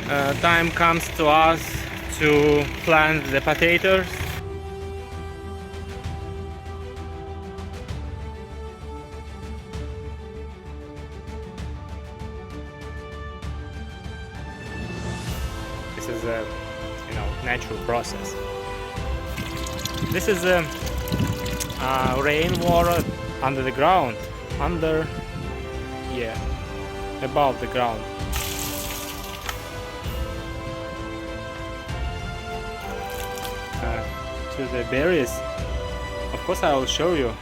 time comes to us to plant the potatoes. This is a natural process. This is rainwater under the ground, above the ground. To the berries. Of course, I will show you.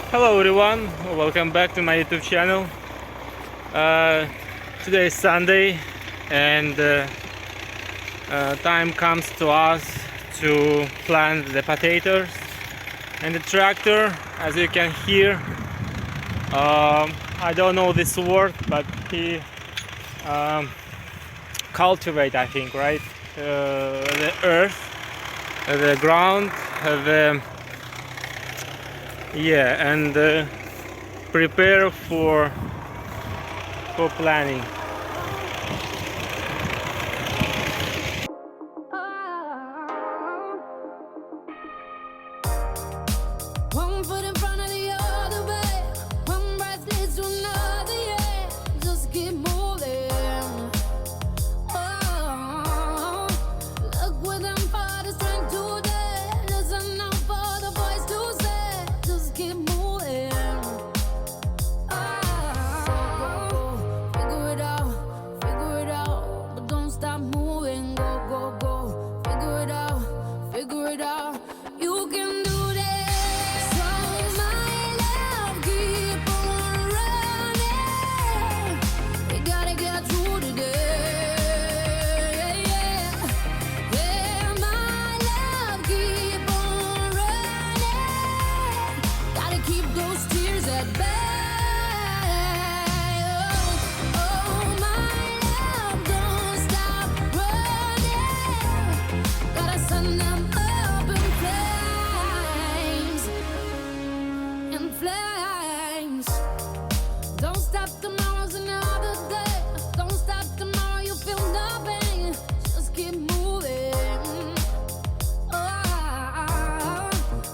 Hello everyone, welcome back to my YouTube channel. Today is Sunday, and time comes to us to plant the potatoes. And the tractor, as you can hear, I don't know this word, but he cultivate, I think, right? The earth, the ground, and prepare for planting. One foot in front of the other way, one breath leads to another, yeah. Just keep moving. Oh, look within for the strength today. Listen out for the voice to say, just keep moving. Oh, figure it out, but don't stop moving. Go, go, go, figure it out. You can do this. So my love, keep on running. We gotta get through today. Yeah, my love, keep on running. Gotta keep those tears at bay. Oh, my love, don't stop running. Gotta send them up in flames. Don't stop, tomorrow's another day. Don't stop, tomorrow you feel nothing. Just keep moving. Oh,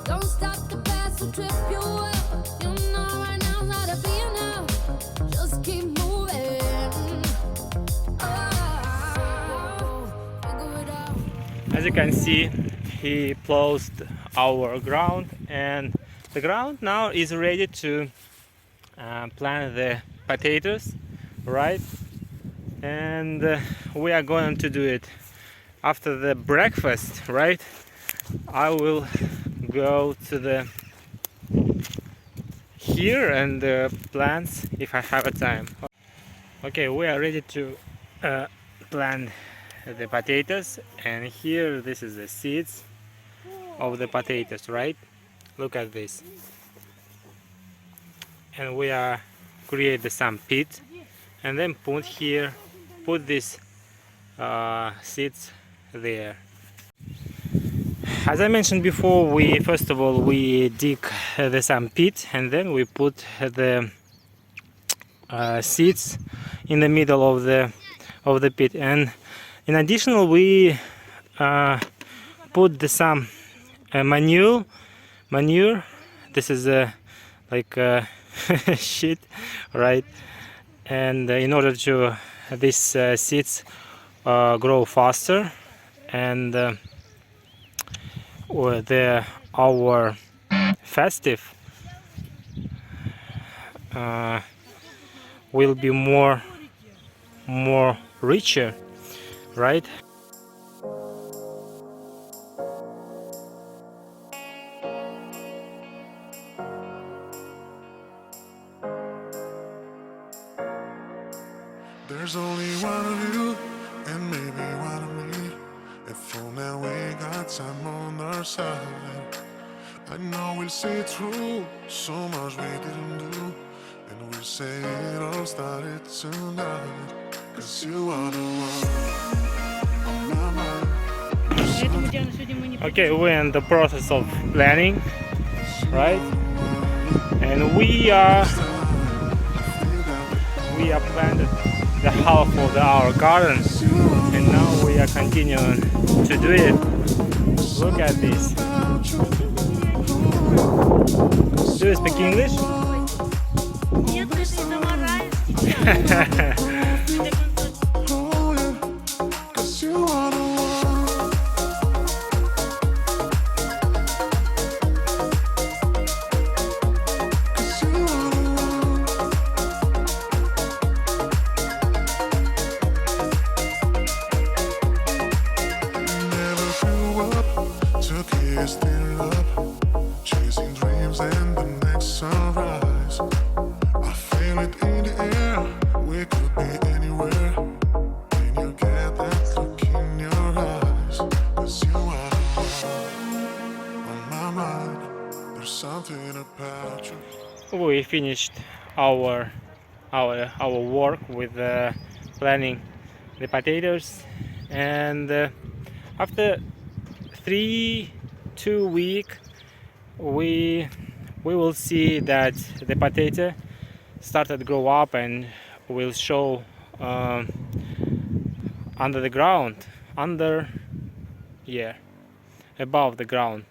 don't stop, the past will trip you up. You know right now how to be enough. Just keep moving. Oh, figure it out. As you can see, he plowed our ground, and the ground now is ready to plant the potatoes, right? And we are going to do it after the breakfast, right? I will go to the here and plant if I have a time. Okay, we are ready to plant the potatoes, and here this is the seeds of the potatoes, right? Look at this. And we are create some pit, and then put this seeds there. As I mentioned before, first of all we dig some pit, and then we put the seeds in the middle of the pit. And in addition, we put some manure. This is like shit, right? And in order to these seeds grow faster, and our festive will be more richer, right? There's only one of you and maybe one of me. If for now we got time on our side, I know we'll see through so much we didn't do, and we'll say it all started tonight. 'Cause you are the one on my mind. Okay, we're in the process of planning, right? And we are we have planted the half of our garden, and now we are continuing to do it. Look at this. Do you speak English? Нет, это из Амара. Oh yeah, 'cause you are the one. Cause you are the one. Never grew up to kiss their up, chasing dreams and the next sunrise. I feel it in the air, we could be anywhere. When you get that look in your eyes, 'cause you are the one on my mind. There's something about you. We finished our work with planting the potatoes, and after 2 weeks we will see that the potato started to grow up and will show under the ground, above the ground.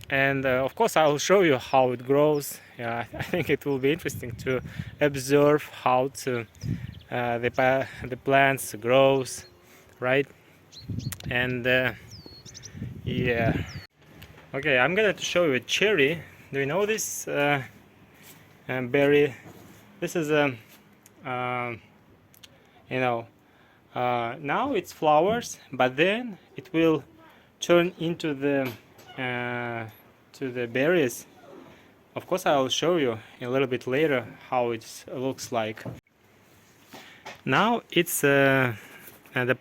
And of course I will show you how it grows. I think it will be interesting to observe how the plants grows, right? And okay, I'm gonna show you a cherry. Do you know this berry? This is a now it's flowers, but then it will turn into the to the berries. Of course I will show you a little bit later how it looks like. Now it's the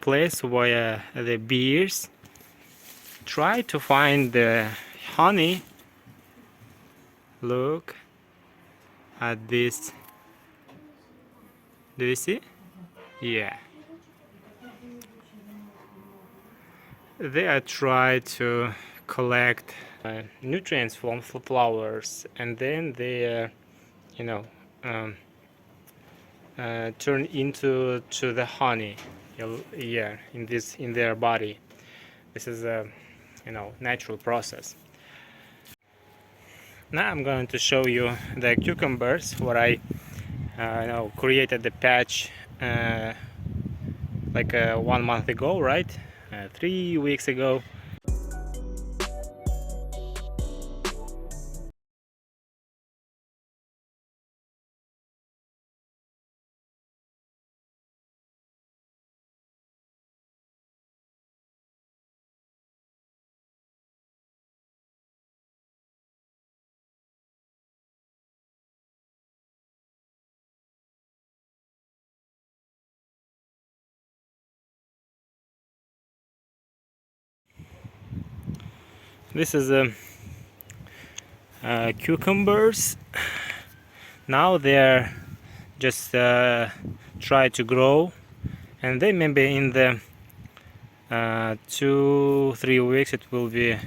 place where the bees try to find the honey. Look at this. Do you see? Yeah. They are trying to collect nutrients from flowers, and then they turn into the honey. In their body. This is a natural process. Now I'm going to show you the cucumbers where I created the patch like 1 month ago, right? 3 weeks ago. This is cucumbers. Now they're just try to grow, and then maybe in the 2-3 weeks it will be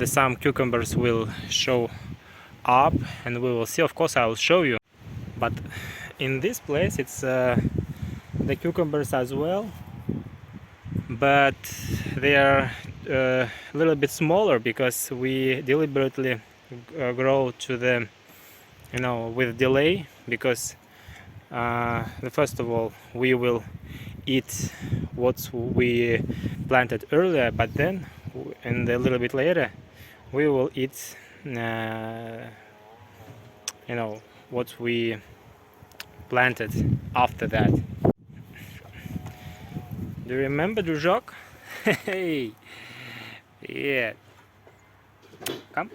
some cucumbers will show up, and we will see. Of course I will show you, but in this place it's the cucumbers as well, but they are a little bit smaller because we deliberately grow to the with delay, because first of all we will eat what we planted earlier, but then and a little bit later we will eat what we planted after that. Do you remember Дружок? Hey, yeah, come.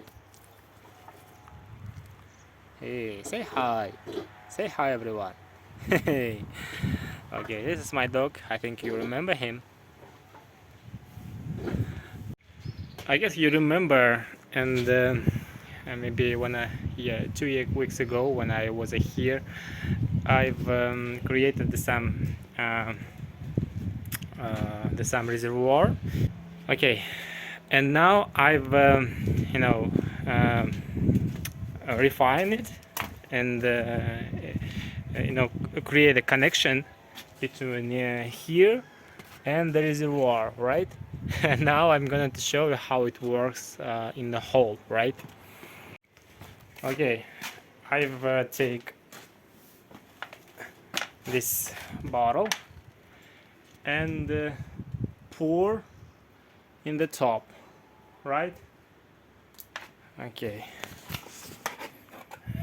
Hey, say hi. Say hi, everyone. Hey. Okay, this is my dog. I think you remember him. I guess you remember, and maybe when 2 weeks ago when I was here, I've created some reservoir. Okay, and now I've refined it and create a connection between here and the reservoir, right? And now I'm going to show you how it works in the hole, right? Okay, I've take this bottle and pour in the top, right? Okay,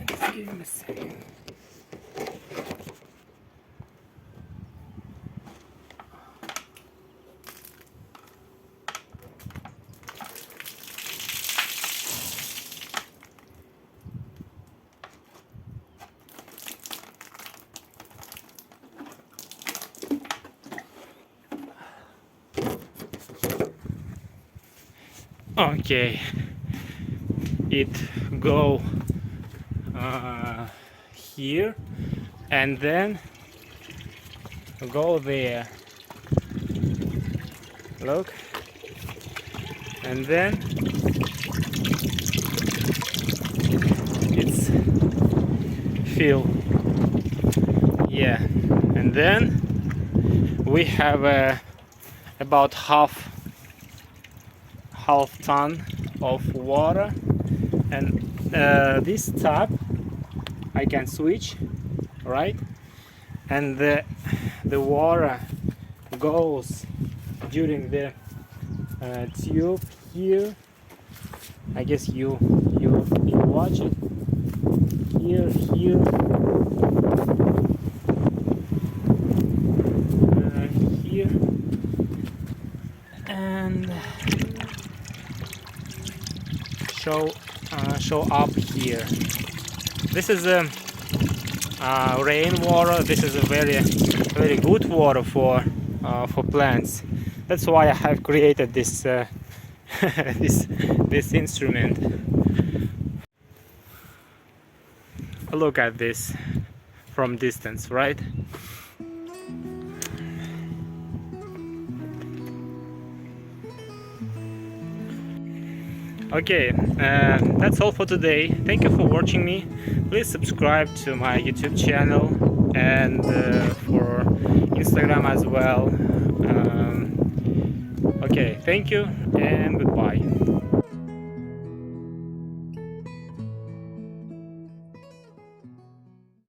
just give me a second. Okay, it go here and then go there, look, and then it's fill, yeah, and then we have about half ton of water, and this tap I can switch, right? And the water goes during the tube here. I guess you watch it here, here, here, and show up here. This is rainwater. This is a very good water for plants. That's why I have created this this instrument. Look at this from distance, right? Okay, that's all for today. Thank you for watching me. Please subscribe to my YouTube channel and for Instagram as well. Okay, thank you and